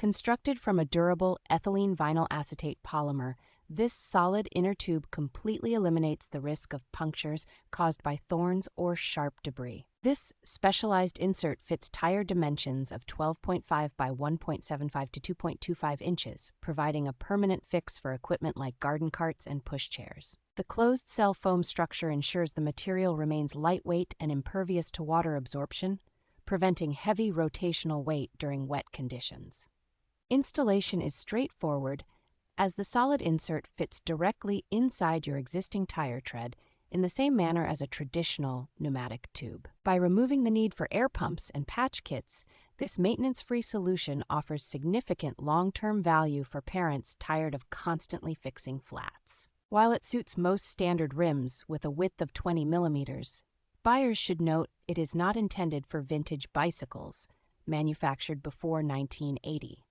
Constructed from a durable ethylene vinyl acetate polymer, this solid inner tube completely eliminates the risk of punctures caused by thorns or sharp debris. This specialized insert fits tire dimensions of 12.5 by 1.75 to 2.25 inches, providing a permanent fix for equipment like garden carts and pushchairs. The closed-cell foam structure ensures the material remains lightweight and impervious to water absorption, preventing heavy rotational weight during wet conditions. Installation is straightforward, as the solid insert fits directly inside your existing tire tread in the same manner as a traditional pneumatic tube. By removing the need for air pumps and patch kits, this maintenance-free solution offers significant long-term value for parents tired of constantly fixing flats. While it suits most standard rims with a width of 20 millimeters, buyers should note it is not intended for vintage bicycles manufactured before 1980.